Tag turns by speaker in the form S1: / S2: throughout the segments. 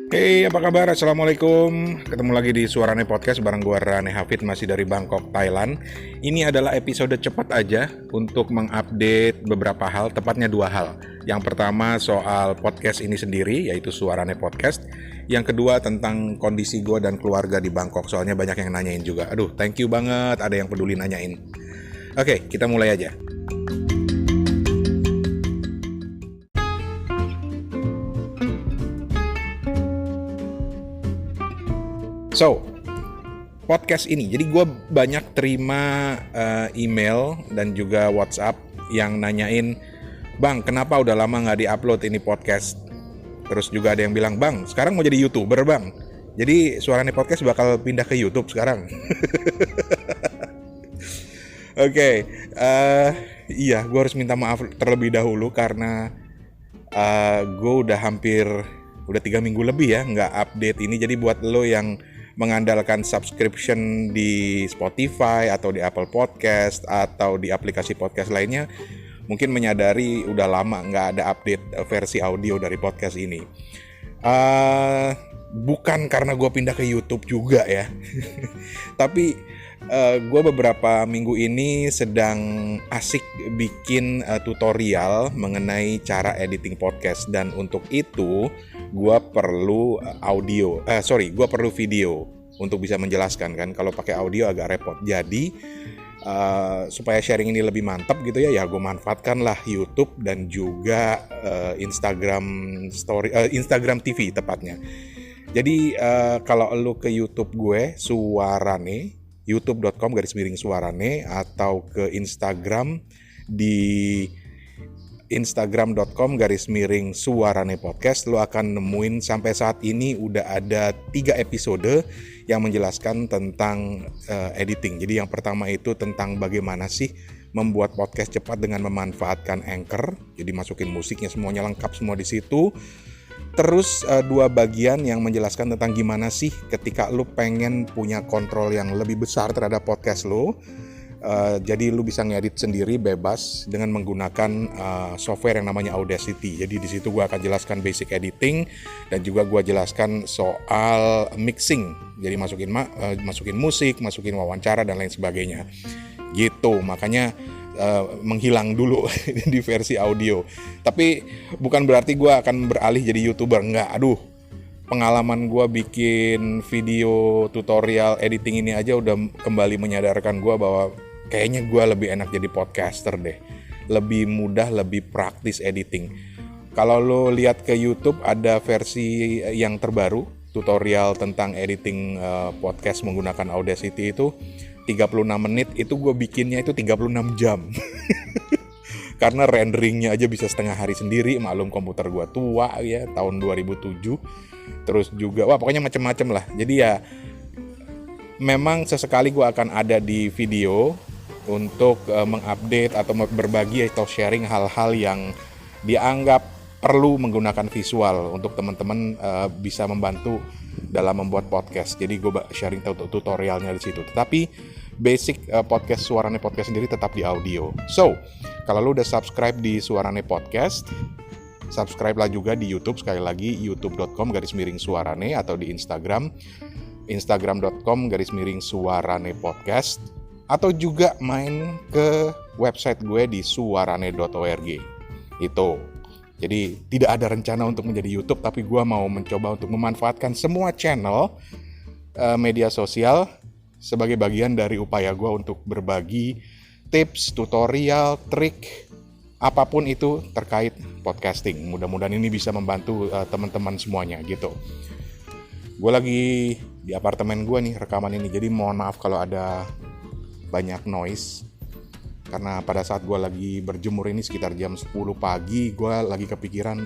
S1: Hey, apa kabar? Assalamualaikum. Ketemu lagi di Suarane Podcast bareng gue Rane Hafid, masih dari Bangkok, Thailand. Ini adalah episode cepat aja untuk mengupdate beberapa hal, tepatnya dua hal. Yang pertama soal podcast ini sendiri, yaitu Suarane Podcast. Yang kedua tentang kondisi gue dan keluarga di Bangkok, soalnya banyak yang nanyain juga. Aduh, thank you banget ada yang peduli nanyain. Oke, kita mulai aja. So, podcast ini, jadi gue banyak terima email dan juga WhatsApp yang nanyain, Bang, kenapa udah lama gak di-upload ini podcast? Terus juga ada yang bilang, Bang, sekarang mau jadi YouTuber, Bang. Jadi Suarane Podcast bakal pindah ke YouTube sekarang. Oke, iya, gue harus minta maaf terlebih dahulu karena gue udah 3 minggu lebih ya nggak update ini. Jadi buat lo yang mengandalkan subscription di Spotify atau di Apple Podcast atau di aplikasi podcast lainnya, mungkin menyadari udah lama nggak ada update versi audio dari podcast ini. Bukan karena gue pindah ke YouTube juga ya, tapi gue beberapa minggu ini sedang asik bikin tutorial mengenai cara editing podcast, dan untuk itu gue perlu gue perlu video untuk bisa menjelaskan kan. Kalau pakai audio agak repot. Jadi supaya sharing ini lebih mantap gitu ya gue manfaatkan lah YouTube dan juga Instagram TV tepatnya. Jadi kalau lu ke YouTube gue Suarane, youtube.com/suarane, atau ke Instagram di instagram.com/suarane podcast, lo akan nemuin sampai saat ini udah ada 3 episode yang menjelaskan tentang editing. Jadi yang pertama itu tentang bagaimana sih membuat podcast cepat dengan memanfaatkan Anchor. Jadi masukin musiknya, semuanya lengkap semua di situ. Terus 2 bagian yang menjelaskan tentang gimana sih ketika lo pengen punya kontrol yang lebih besar terhadap podcast lo. Jadi lu bisa ngedit sendiri bebas dengan menggunakan software yang namanya Audacity. Jadi di situ gue akan jelaskan basic editing dan juga gue jelaskan soal mixing. Jadi masukin musik, masukin wawancara dan lain sebagainya. Gitu, makanya menghilang dulu di versi audio. Tapi bukan berarti gue akan beralih jadi YouTuber, enggak. Aduh, pengalaman gue bikin video tutorial editing ini aja udah kembali menyadarkan gue bahwa kayaknya gue lebih enak jadi podcaster deh. Lebih mudah, lebih praktis editing. Kalau lo lihat ke YouTube ada versi yang terbaru, tutorial tentang editing podcast menggunakan Audacity itu 36 menit, itu gue bikinnya itu 36 jam. Karena renderingnya aja bisa setengah hari sendiri, maklum komputer gue tua ya, tahun 2007. Terus juga, pokoknya macem-macem lah. Jadi ya, memang sesekali gue akan ada di video untuk mengupdate atau berbagi atau sharing hal-hal yang dianggap perlu menggunakan visual untuk teman-teman bisa membantu dalam membuat podcast. Jadi gue sharing tutorialnya di situ. Tetapi basic podcast Suarane Podcast sendiri tetap di audio. So, kalau lu udah subscribe di Suarane Podcast, subscribe lah juga di YouTube, sekali lagi youtube.com/suarane, atau di instagram.com/suarane podcast, atau juga main ke website gue di suarane.org. Itu. Jadi tidak ada rencana untuk menjadi YouTube, tapi gue mau mencoba untuk memanfaatkan semua channel media sosial sebagai bagian dari upaya gue untuk berbagi tips, tutorial, trik, apapun itu terkait podcasting. Mudah-mudahan ini bisa membantu teman-teman semuanya gitu. Gue lagi di apartemen gue nih rekaman ini, jadi mohon maaf kalau ada banyak noise. Karena pada saat gue lagi berjemur ini sekitar jam 10 pagi, gue lagi kepikiran,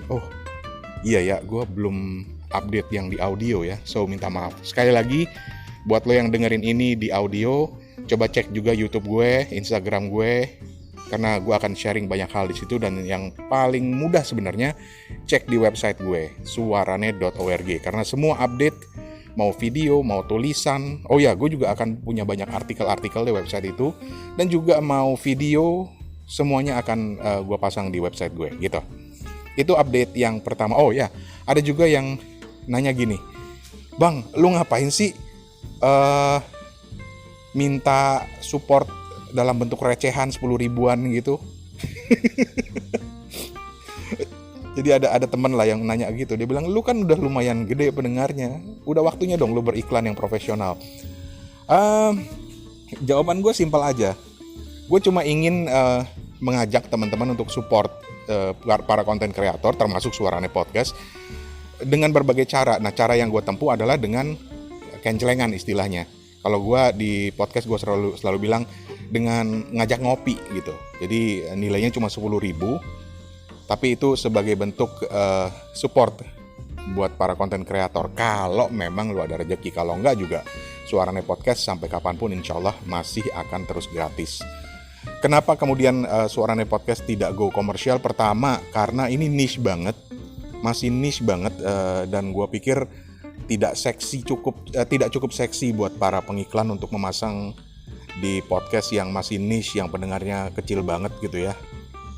S1: iya ya, gue belum update yang di audio ya. So minta maaf. Sekali lagi, buat lo yang dengerin ini di audio, coba cek juga YouTube gue, Instagram gue, karena gue akan sharing banyak hal di situ. Dan yang paling mudah sebenarnya, cek di website gue, suarane.org, karena semua update, mau video, mau tulisan, gue juga akan punya banyak artikel-artikel di website itu, dan juga mau video, semuanya akan gue pasang di website gue gitu. Itu update yang pertama. Ada juga yang nanya gini, "Bang, lu ngapain sih minta support dalam bentuk recehan 10 ribuan gitu?" Jadi ada teman lah yang nanya gitu, dia bilang, "Lu kan udah lumayan gede pendengarnya, udah waktunya dong lu beriklan yang profesional." Jawaban gue simpel aja, gue cuma ingin mengajak teman-teman untuk support para konten kreator, termasuk Suarane Podcast, dengan berbagai cara. Nah, cara yang gue tempuh adalah dengan kencelengan istilahnya. Kalau gue di podcast gue selalu bilang dengan ngajak ngopi gitu. Jadi nilainya cuma 10.000, tapi itu sebagai bentuk support buat para konten kreator. Kalau memang lu ada rezeki, kalau enggak juga Suarane Podcast sampai kapanpun insya Allah masih akan terus gratis. Kenapa kemudian Suarane Podcast tidak go komersial? Pertama, karena ini niche banget, masih niche banget, dan gue pikir tidak cukup seksi buat para pengiklan untuk memasang di podcast yang masih niche, yang pendengarnya kecil banget gitu ya.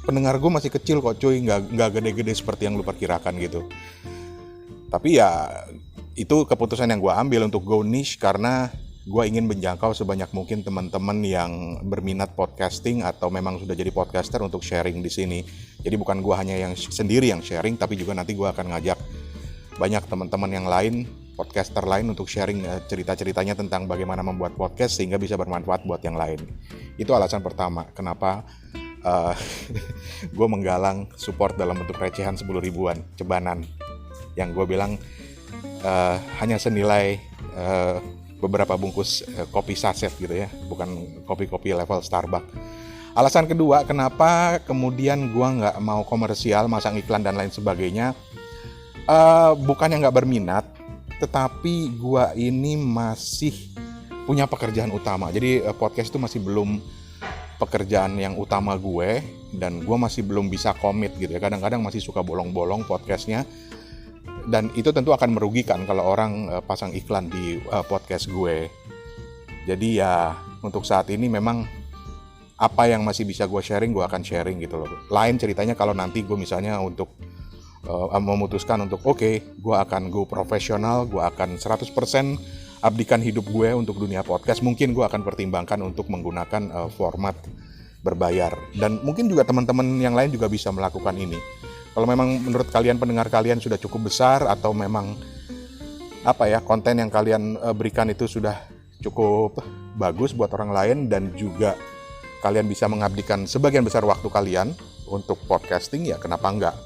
S1: Pendengar gue masih kecil kok cuy, nggak gede-gede seperti yang lu perkirakan gitu. Tapi ya itu keputusan yang gue ambil untuk go niche, karena gue ingin menjangkau sebanyak mungkin teman-teman yang berminat podcasting atau memang sudah jadi podcaster untuk sharing di sini. Jadi bukan gue hanya yang sendiri yang sharing, tapi juga nanti gue akan ngajak banyak teman-teman yang lain, podcaster lain, untuk sharing cerita-ceritanya tentang bagaimana membuat podcast sehingga bisa bermanfaat buat yang lain. Itu alasan pertama kenapa gue menggalang support dalam bentuk recehan 10 ribuan, cebanan, yang gue bilang hanya senilai beberapa bungkus kopi saset gitu ya, bukan kopi-kopi level Starbucks. Alasan kedua kenapa kemudian gue nggak mau komersial, masang iklan dan lain sebagainya, bukannya nggak berminat, tetapi gue ini masih punya pekerjaan utama. Jadi podcast itu masih belum pekerjaan yang utama gue, dan gue masih belum bisa komit gitu ya. Kadang-kadang masih suka bolong-bolong podcastnya, dan itu tentu akan merugikan kalau orang pasang iklan di podcast gue. Jadi ya untuk saat ini memang apa yang masih bisa gue sharing, gue akan sharing gitu loh. Lain ceritanya kalau nanti gue misalnya untuk memutuskan untuk gue akan go profesional, gue akan 100% abdikan hidup gue untuk dunia podcast, mungkin gue akan pertimbangkan untuk menggunakan format berbayar. Dan mungkin juga teman-teman yang lain juga bisa melakukan ini. Kalau memang menurut kalian, pendengar kalian sudah cukup besar, atau memang konten yang kalian berikan itu sudah cukup bagus buat orang lain, dan juga kalian bisa mengabdikan sebagian besar waktu kalian untuk podcasting, ya kenapa enggak?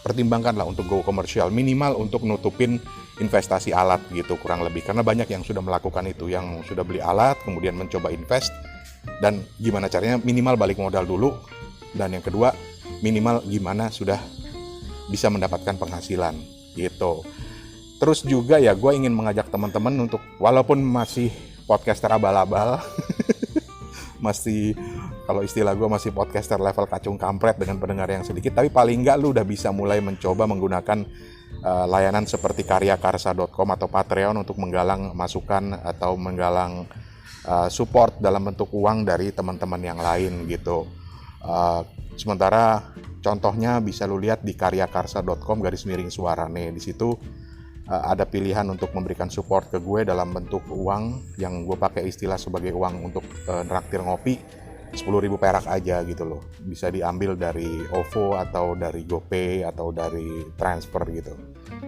S1: Pertimbangkanlah untuk go komersial, minimal untuk nutupin investasi alat gitu, kurang lebih. Karena banyak yang sudah melakukan itu, yang sudah beli alat kemudian mencoba invest, dan gimana caranya minimal balik modal dulu, dan yang kedua minimal gimana sudah bisa mendapatkan penghasilan gitu. Terus juga ya gue ingin mengajak teman-teman untuk, walaupun masih podcaster abal-abal masih, kalau istilah gue masih podcaster level kacung kampret dengan pendengar yang sedikit, tapi paling enggak lu udah bisa mulai mencoba menggunakan layanan seperti karyakarsa.com atau Patreon untuk menggalang masukan atau menggalang support dalam bentuk uang dari teman-teman yang lain gitu. Sementara contohnya bisa lu lihat di karyakarsa.com/suarane. Di situ ada pilihan untuk memberikan support ke gue dalam bentuk uang, yang gue pakai istilah sebagai uang untuk nraktir ngopi, 10.000 perak aja gitu loh. Bisa diambil dari OVO atau dari GoPay atau dari transfer gitu.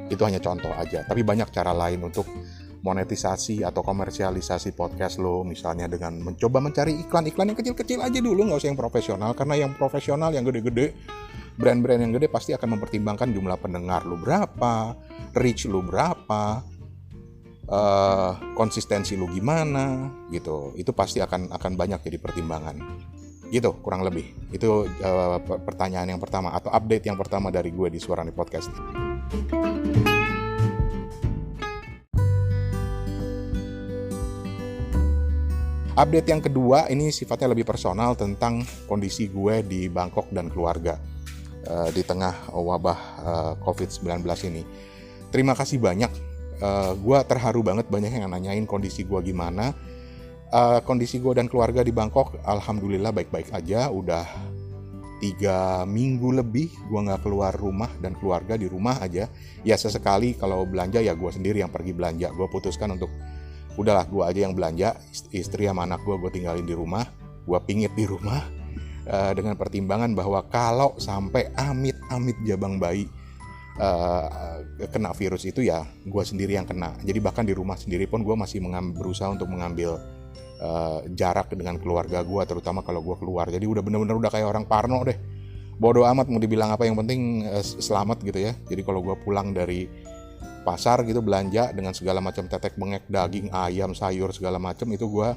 S1: Itu hanya contoh aja, tapi banyak cara lain untuk monetisasi atau komersialisasi podcast lo, misalnya dengan mencoba mencari iklan-iklan yang kecil-kecil aja dulu, nggak usah yang profesional, karena yang profesional, yang gede-gede, brand-brand yang gede pasti akan mempertimbangkan jumlah pendengar lo berapa, reach lo berapa, konsistensi lo gimana gitu. Itu pasti akan banyak jadi pertimbangan gitu, kurang lebih. Itu pertanyaan yang pertama atau update yang pertama dari gue di Suarane Podcast. Update yang kedua ini sifatnya lebih personal, tentang kondisi gue di Bangkok dan keluarga di tengah wabah COVID-19 ini. Terima kasih banyak, gue terharu banget, banyak yang nanyain kondisi gue gimana. Kondisi gue dan keluarga di Bangkok alhamdulillah baik-baik aja, udah 3 minggu lebih gue nggak keluar rumah dan keluarga di rumah aja. Ya sesekali kalau belanja ya gue sendiri yang pergi belanja. Gue putuskan untuk udahlah gue aja yang belanja, istri sama anak gue tinggalin di rumah, gue pingit di rumah, dengan pertimbangan bahwa kalau sampai amit-amit jabang bayi kena virus itu ya gue sendiri yang kena. Jadi bahkan di rumah sendiri pun gue masih berusaha untuk mengambil jarak dengan keluarga gue, terutama kalau gue keluar. Jadi udah bener-bener udah kayak orang parno deh. Bodoh amat mau dibilang apa, yang penting selamat gitu ya. Jadi kalau gue pulang dari pasar gitu belanja dengan segala macam tetek bengek, daging, ayam, sayur segala macam itu gue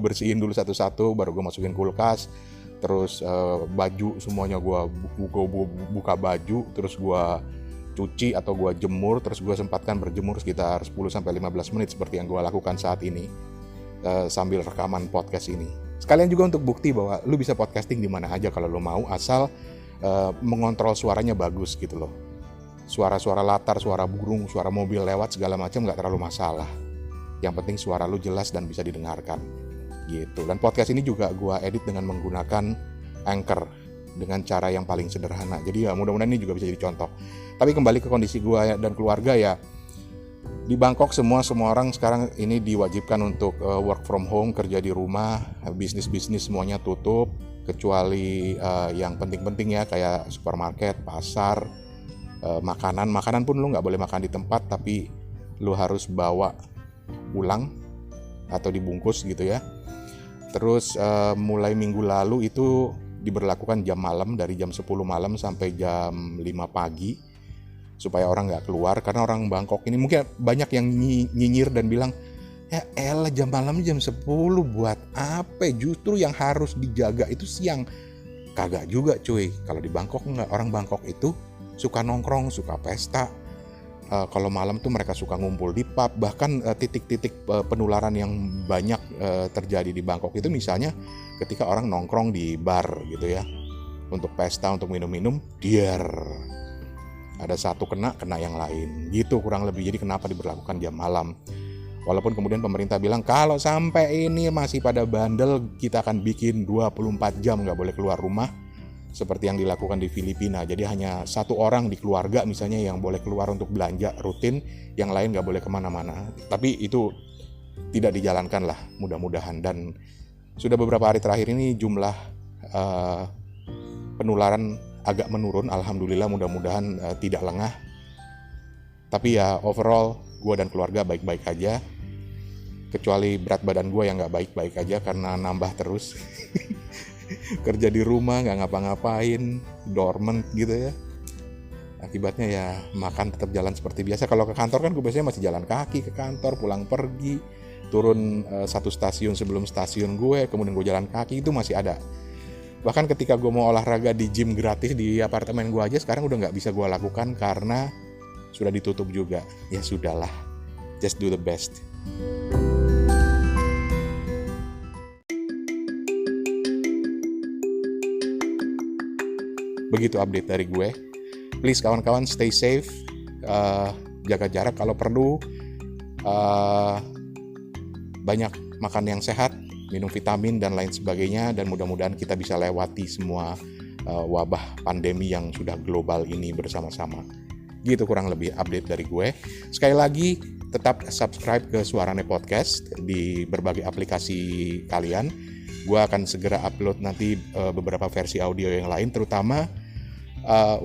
S1: bersihin dulu satu-satu, baru gue masukin kulkas. Terus baju semuanya gue buka baju, terus gue cuci atau gue jemur, terus gue sempatkan berjemur sekitar 10-15 menit seperti yang gue lakukan saat ini sambil rekaman podcast ini. Sekalian juga untuk bukti bahwa lu bisa podcasting di mana aja kalau lu mau, asal mengontrol suaranya bagus gitu loh. Suara-suara latar, suara burung, suara mobil lewat segala macam nggak terlalu masalah. Yang penting suara lu jelas dan bisa didengarkan gitu. Dan podcast ini juga gue edit dengan menggunakan Anchor dengan cara yang paling sederhana. Jadi ya mudah-mudahan ini juga bisa jadi contoh. Tapi kembali ke kondisi gue dan keluarga ya, di Bangkok semua orang sekarang ini diwajibkan untuk work from home, kerja di rumah, bisnis semuanya tutup kecuali yang penting-penting ya, kayak supermarket, pasar, makanan pun lu nggak boleh makan di tempat, tapi lu harus bawa pulang atau dibungkus gitu ya. Terus mulai minggu lalu itu diberlakukan jam malam, dari jam 10 malam sampai jam 5 pagi supaya orang nggak keluar. Karena orang Bangkok ini mungkin banyak yang nyinyir dan bilang, ya elah jam malam jam 10 buat apa, justru yang harus dijaga itu siang. Kagak juga cuy, kalau di Bangkok nggak. Orang Bangkok itu suka nongkrong, suka pesta. Kalau malam tuh mereka suka ngumpul di pub. Bahkan titik-titik penularan yang banyak terjadi di Bangkok itu misalnya ketika orang nongkrong di bar gitu ya, untuk pesta, untuk minum-minum, ada satu kena yang lain gitu kurang lebih. Jadi kenapa diberlakukan jam malam? Walaupun kemudian pemerintah bilang kalau sampai ini masih pada bandel, kita akan bikin 24 jam gak boleh keluar rumah, seperti yang dilakukan di Filipina. Jadi hanya satu orang di keluarga misalnya yang boleh keluar untuk belanja rutin, yang lain gak boleh kemana-mana. Tapi itu tidak dijalankan lah mudah-mudahan. Dan sudah beberapa hari terakhir ini jumlah penularan agak menurun, alhamdulillah, mudah-mudahan tidak lengah. Tapi ya overall gue dan keluarga baik-baik aja, kecuali berat badan gue yang gak baik-baik aja karena nambah terus. Kerja di rumah gak ngapa-ngapain, dormant gitu ya. Akibatnya ya makan tetap jalan seperti biasa. Kalau ke kantor kan gue biasanya masih jalan kaki ke kantor, pulang pergi, turun satu stasiun sebelum stasiun gue, kemudian gue jalan kaki, itu masih ada. Bahkan ketika gue mau olahraga di gym gratis di apartemen gue aja sekarang udah gak bisa gue lakukan karena sudah ditutup juga. Ya sudahlah, just do the best. Begitu update dari gue. Please kawan-kawan stay safe, jaga jarak kalau perlu, banyak makan yang sehat, minum vitamin dan lain sebagainya, dan mudah-mudahan kita bisa lewati semua wabah pandemi yang sudah global ini bersama-sama. Gitu kurang lebih update dari gue. Sekali lagi tetap subscribe ke Suarane Podcast di berbagai aplikasi kalian. Gue akan segera upload nanti beberapa versi audio yang lain, terutama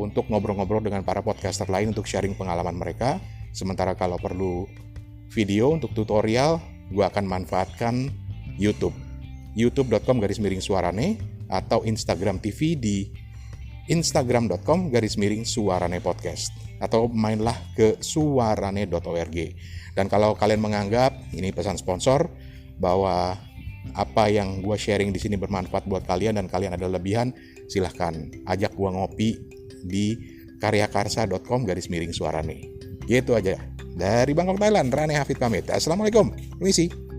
S1: untuk ngobrol-ngobrol dengan para podcaster lain untuk sharing pengalaman mereka. Sementara kalau perlu video untuk tutorial, gue akan manfaatkan YouTube, youtube.com/suarane, atau Instagram TV di instagram.com/suarane podcast, atau mainlah ke suarane.org. Dan kalau kalian menganggap ini pesan sponsor bahwa apa yang gue sharing di sini bermanfaat buat kalian dan kalian ada lebihan, silahkan ajak gue ngopi di karyakarsa.com/suarane. Gitu aja. Dari Bangkok, Thailand, Rane Hafid pamit. Assalamualaikum. Permisi.